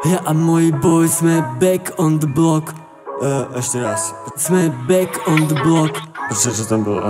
Ja a moji boy sme back on the block. Ešte raz. Sme back on the block. Čo tam bolo?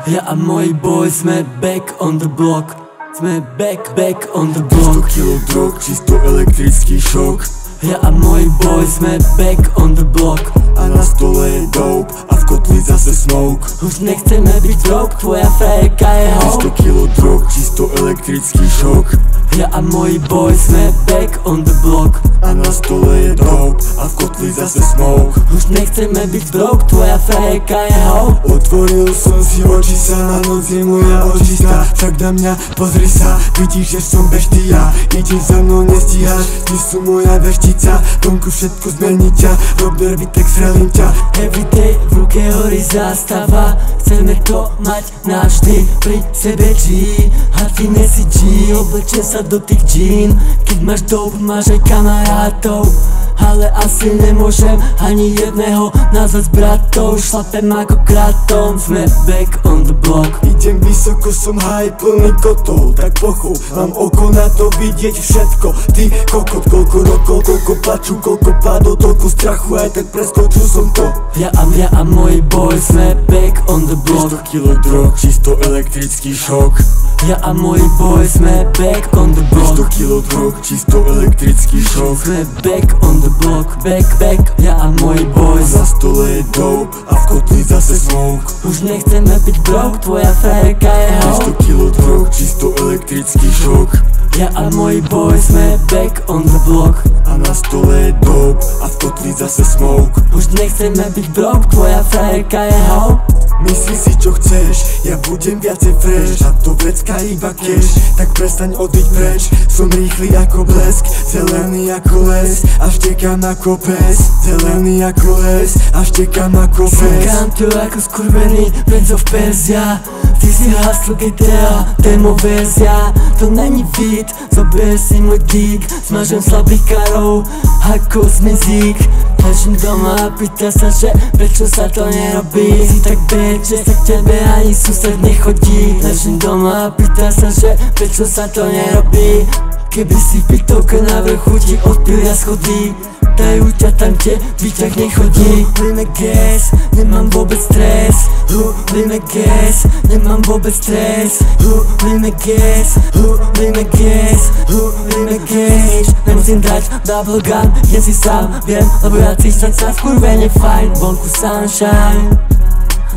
Ja a moji boy sme back on the block. Sme back on the block. 100 kilo drog, čisto elektrický šok. Ja a moji boy sme back on the block. A na stole je dope a v kotli zase smoke. Už nechceme byť drog, tvoja frajerka je ho. 100 kilo drog, čisto elektrický šok. Ja a moji boy sme back on the block. A na stole je dope a v kotli zase smoke. Už nechceme byť drog, tvoja frajerka je ho. Otvoril som si oči sa, na noc je moja očistá. Tak na mňa pozri sa, vidíš, že som beštia. Ideš za mnou, nestíhaš, ty sú moja veštica. Vonku všetko zmení ťa, rob nervy, tak strelím ťa. Everyday v ruke horí zástava. Chceme to mať navždy pri sebe G. A ty nesi G, oblečem sa do tých džín. Keď máš dope, máš aj kamarátov. Ale asi nemôžem ani jedného nazvať bratov. Šlapem ako kratom, sme back on the block. Idem vysoko, som high, plný kotov. Tak pochop, mám oko na to vidieť všetko. Ty kokot, koľko rokov, koľko plaču, koľko padol, toľko strachu. Aj tak preskočil som to. Ja a moji boy sme back on the block. 100 kilo drog, čisto elektrický šok. Ja a moji boy sme back on the block. 100 kilo drog, čisto elektrický šok. Sme back on the block, back. Ja a moji boy. Za stole je dope a v kotli zase smoke. Už nechceme byť drog, tvoja frajerka je ho. 100 kilo drog, čisto elektrický šok. Ja a moji boy sme back on the block. A na stole je dope a v kotli zase smoke. Už nechceme byť drog, tvoja frajerka je ho. Myslí si čo chceš, ja budem viacej fresh. A to vrecka iba cash, tak prestaň odíť preč. Som rýchly ako blesk, zelený ako les. A štekám ako pes, zelený ako les. A štekám ako pes. Sekám tu ako skurvený Prince of Persia. Ty si hustle GTA, demo verzia. To není fit, zober si môj dick. Smažem slabých karov ako zmizík. Ležím doma a pýta sa, že prečo sa to nerobí. Si tak bad, že sa k tebe ani sused nechodí. Ležím doma a pýta sa, že prečo sa to nerobí. Keby si v bytovke na vrchu ti odpilia schody. Dajú ťa tam, kde výťah nechodí. Plíme gas, nemám vôbec stres. Plíme gas, nemám vôbec stres. Plíme gas, plíme gas, plíme gas. Nemusím dať double gun, jen si sám viem, lebo ja cítim sa skurvene fajn. Vonku sunshine,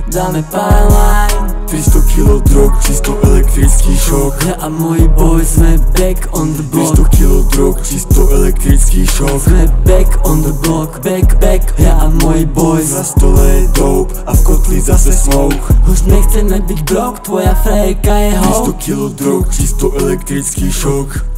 dáme pipeline. 300 kilo drog, čisto elektrický šok. Ja a moji boy sme back on the block. 300 kilo drog, čisto elektrický šok. Sme back on the block, back. Ja a moji boy. Za stole je dope a v kotli zase smoke. Už nechceme byť drog, tvoja frajerka je ho. 300 kilo drog, čisto elektrický šok.